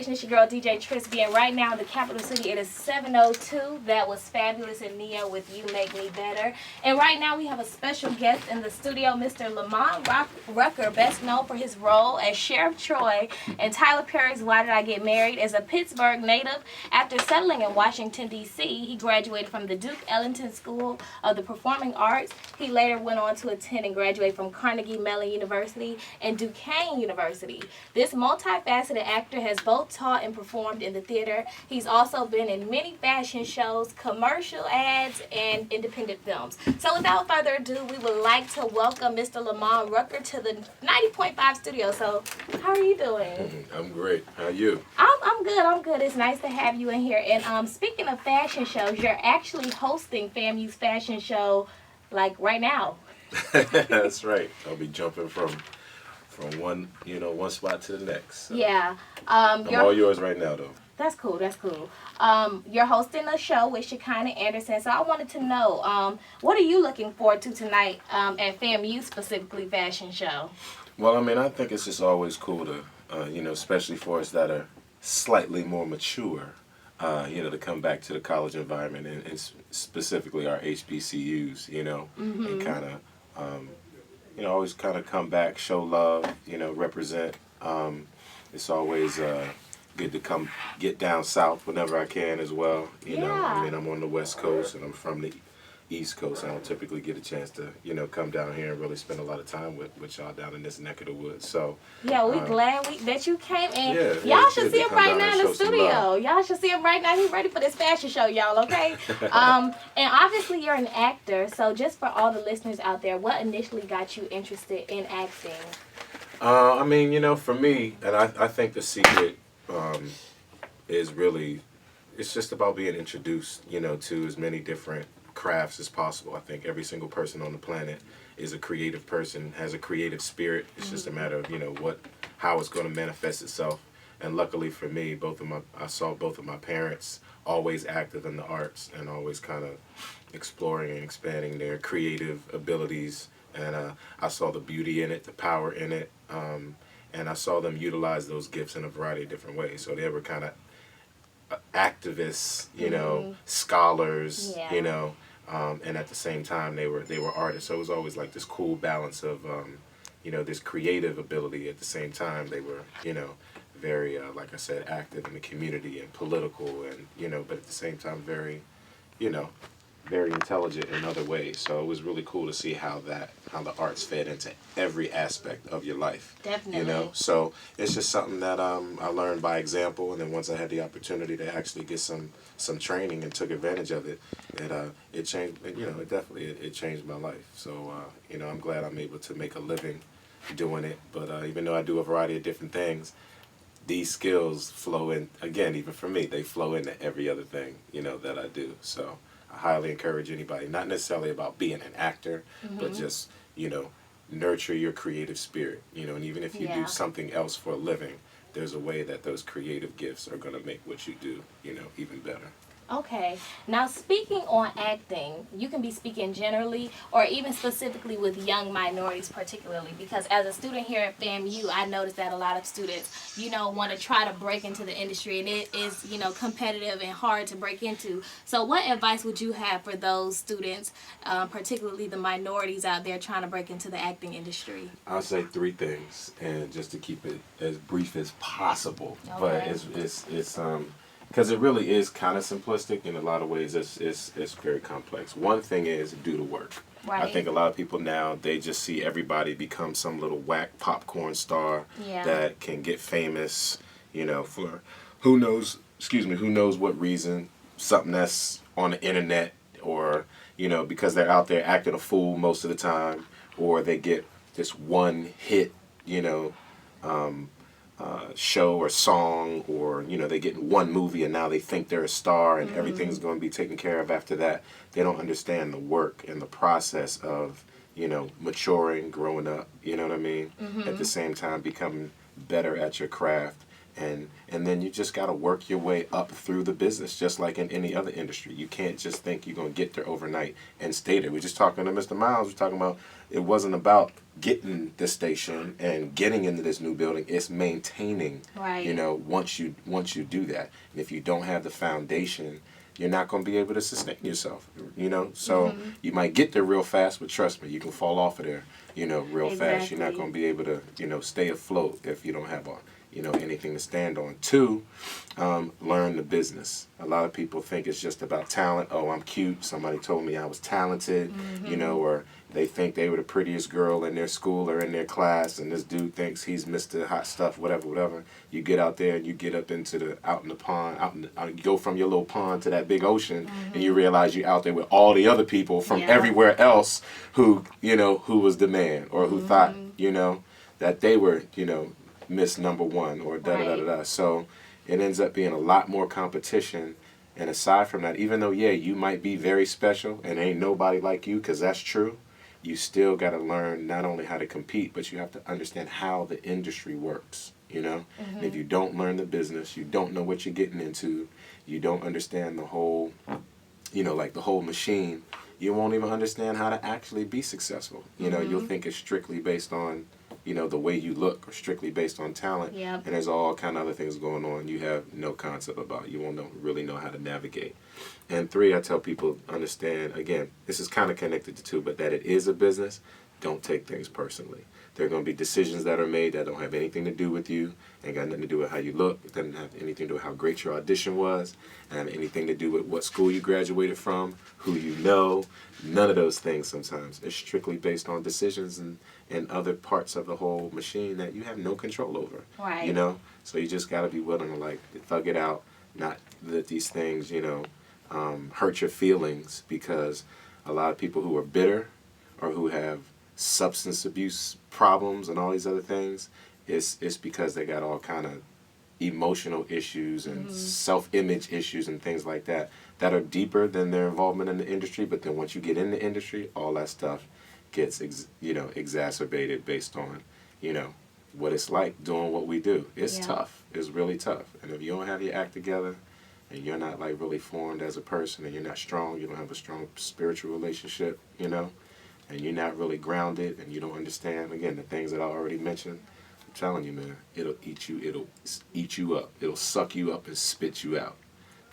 Station. It's your girl DJ Trisby, and right now in the capital city it is 7:02. That was Fabulous and Neo with You Make Me Better. And right now we have a special guest in the studio, Mr. Lamman Rucker, best known for his role as Sheriff Troy in Tyler Perry's Why Did I Get Married. As a Pittsburgh native, after settling in Washington, D.C., he graduated from the Duke Ellington School of the Performing Arts. He later went on to attend and graduate from Carnegie Mellon University and Duquesne University. This multifaceted actor has both taught and performed in the theater. He's also been in many fashion shows, commercial ads, and independent films. So without further ado, we would like to welcome Mr. Lamman Rucker to the 90.5 studio. So how are you doing? I'm great. How are you? I'm good. I'm good. It's nice to have you in here. And speaking of fashion shows, you're actually hosting FAMU's fashion show like right now. That's right. I'll be jumping from one spot to the next. So. Yeah. I'm all yours right now, though. That's cool. That's cool. You're hosting a show with Shekinah Anderson, so I wanted to know, what are you looking forward to tonight at FAMU, specifically fashion show? Well, I mean, I think it's just always cool to, especially for us that are slightly more mature, to come back to the college environment and specifically our HBCUs, and kind of, always kind of come back, show love, represent. It's always good to get down south whenever I can as well. I mean, I'm on the West Coast and I'm from the East Coast. I don't typically get a chance to, come down here and really spend a lot of time with y'all down in this neck of the woods. So yeah, we glad that you came, and yeah, y'all should see him right now in the studio. Y'all should see him right now. He's ready for this fashion show, y'all. Okay. And obviously you're an actor, so just for all the listeners out there, what initially got you interested in acting? I mean, for me, and I think the secret is really, it's just about being introduced, to as many different crafts as possible. I think every single person on the planet is a creative person, has a creative spirit. It's just a matter of, how it's going to manifest itself. And luckily for me, I saw both of my parents always active in the arts and always kind of exploring and expanding their creative abilities. And I saw the beauty in it, the power in it, and I saw them utilize those gifts in a variety of different ways. So they were kind of activists, scholars, and at the same time they were artists. So it was always like this cool balance of, this creative ability. At the same time, they were, very, like I said, active in the community and political, and but at the same time very, very intelligent in other ways. So it was really cool to see how the arts fed into every aspect of your life. Definitely. So it's just something that I learned by example, and then once I had the opportunity to actually get some training and took advantage of it, it changed. It changed my life. So I'm glad I'm able to make a living doing it. But even though I do a variety of different things, these skills flow in. Again, even for me, they flow into every other thing that I do. So I highly encourage anybody, not necessarily about being an actor, but just, nurture your creative spirit, and even if you do something else for a living, there's a way that those creative gifts are going to make what you do, even better. Okay. Now, speaking on acting, you can be speaking generally or even specifically with young minorities particularly, because as a student here at FAMU, I noticed that a lot of students, want to try to break into the industry, and it is, competitive and hard to break into. So what advice would you have for those students, particularly the minorities out there trying to break into the acting industry? I'll say three things, and just to keep it as brief as possible. Okay. But it's because it really is kind of simplistic in a lot of ways. It's very complex. One thing is do the work. Right. I think a lot of people now, they just see everybody become some little whack popcorn star that can get famous, for who knows what reason, something that's on the internet, or, because they're out there acting a fool most of the time, or they get this one hit, show or song, or they get in one movie and now they think they're a star and everything's going to be taken care of after that. They don't understand the work and the process of maturing, growing up, you know what I mean, at the same time becoming better at your craft And then you just got to work your way up through the business, just like in any other industry. You can't just think you're going to get there overnight and stay there. We're just talking to Mr. Miles. We're talking about it wasn't about getting the station and getting into this new building. It's maintaining. Right. You know, once you do that, and if you don't have the foundation, you're not going to be able to sustain yourself. You know, so you might get there real fast, but trust me, you can fall off of there. You know, real fast. You're not going to be able to, you know, stay afloat if you don't have a, you know, anything to stand on. Two, learn the business. A lot of people think it's just about talent. Oh, I'm cute. Somebody told me I was talented, you know, or they think they were the prettiest girl in their school or in their class, and this dude thinks he's Mr. Hot Stuff, whatever, whatever. You get out there and you get up into out in the pond, you go from your little pond to that big ocean, and you realize you're out there with all the other people from everywhere else who, you know, who was the man or who thought, you know, that they were, you know, Miss Number One or da-da-da-da-da. So it ends up being a lot more competition. And aside from that, even though, yeah, you might be very special and ain't nobody like you, because that's true, you still got to learn not only how to compete, but you have to understand how the industry works, you know? And if you don't learn the business, you don't know what you're getting into, you don't understand the whole, you know, like the whole machine, you won't even understand how to actually be successful. You know, you'll think it's strictly based on, you know, the way you look, or strictly based on talent, and there's all kind of other things going on you have no concept about. You won't really know how to navigate. And three, I tell people, understand, again, this is kind of connected to two, but that it is a business. Don't take things personally. There are going to be decisions that are made that don't have anything to do with you, ain't got nothing to do with how you look, it doesn't have anything to do with how great your audition was, and anything to do with what school you graduated from, who you know, none of those things sometimes. It's strictly based on decisions and other parts of the whole machine that you have no control over. Right. You know? So you just got to be willing to, like, thug it out, not let these things, you know, hurt your feelings, because a lot of people who are bitter or who have substance abuse problems and all these other things, it's because they got all kind of emotional issues and self-image issues and things like that that are deeper than their involvement in the industry. But then once you get in the industry, all that stuff gets you know, exacerbated based on, you know, what it's like doing what we do. It's tough. It's really tough. And if you don't have your act together, and you're not like really formed as a person, and you're not strong, you don't have a strong spiritual relationship, you know, and you're not really grounded, and you don't understand, again, the things that I already mentioned, I'm telling you, man, it'll eat you up. It'll suck you up and spit you out,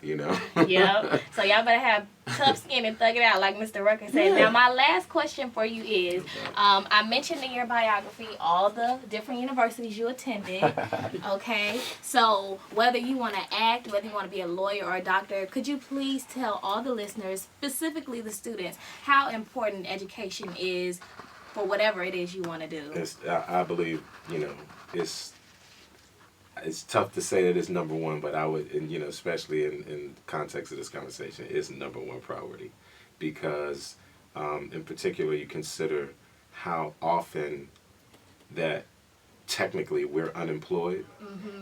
you know? Yep. So y'all better have tough skin and thug it out, like Mr. Rucker said. Now, my last question for you is, I mentioned in your biography all the different universities you attended, okay? So whether you want to act, whether you want to be a lawyer or a doctor, could you please tell all the listeners, specifically the students, how important education is for whatever it is you want to do? I believe, you know, it's tough to say that it's number one, but I would, and, you know, especially in context of this conversation, it's number one priority, because in particular you consider how often that technically we're unemployed.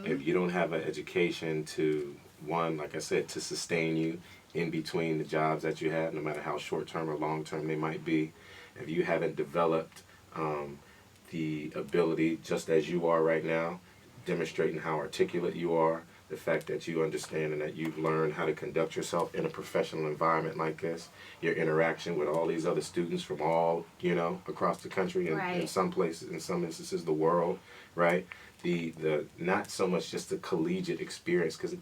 If you don't have an education to, one, like I said, to sustain you in between the jobs that you have, no matter how short-term or long-term they might be, if you haven't developed the ability, just as you are right now, demonstrating how articulate you are, the fact that you understand and that you've learned how to conduct yourself in a professional environment like this, your interaction with all these other students from all, you know, across the country and in some places, in some instances, the world, right? The not so much just the collegiate experience, because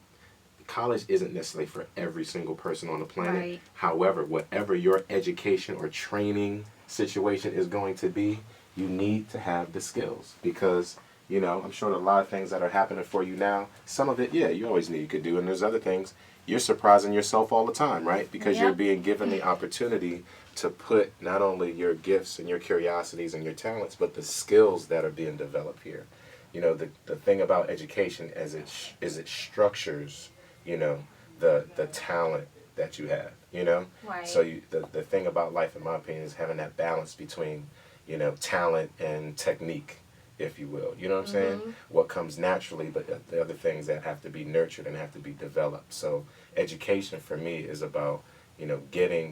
college isn't necessarily for every single person on the planet. Right. However, whatever your education or training situation is going to be, you need to have the skills, because, you know, I'm sure there are a lot of things that are happening for you now. Some of it, yeah, you always knew you could do, and there's other things you're surprising yourself all the time, right? Because you're being given the opportunity to put not only your gifts and your curiosities and your talents, but the skills that are being developed here. You know, the thing about education is it structures, you know, the talent that you have, you know? Right. So the thing about life, in my opinion, is having that balance between, you know, talent and technique, if you will. You know what I'm saying? What comes naturally, but the other things that have to be nurtured and have to be developed. So education for me is about, you know,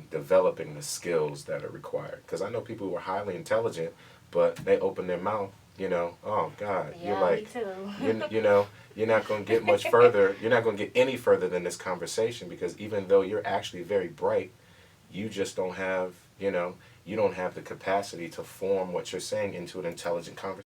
developing the skills that are required. Because I know people who are highly intelligent, but they open their mouth you know, oh God, Yeah, you're like, me too. you know, you're not going to get much further. You're not going to get any further than this conversation, because even though you're actually very bright, you just don't have, you know, you don't have the capacity to form what you're saying into an intelligent conversation.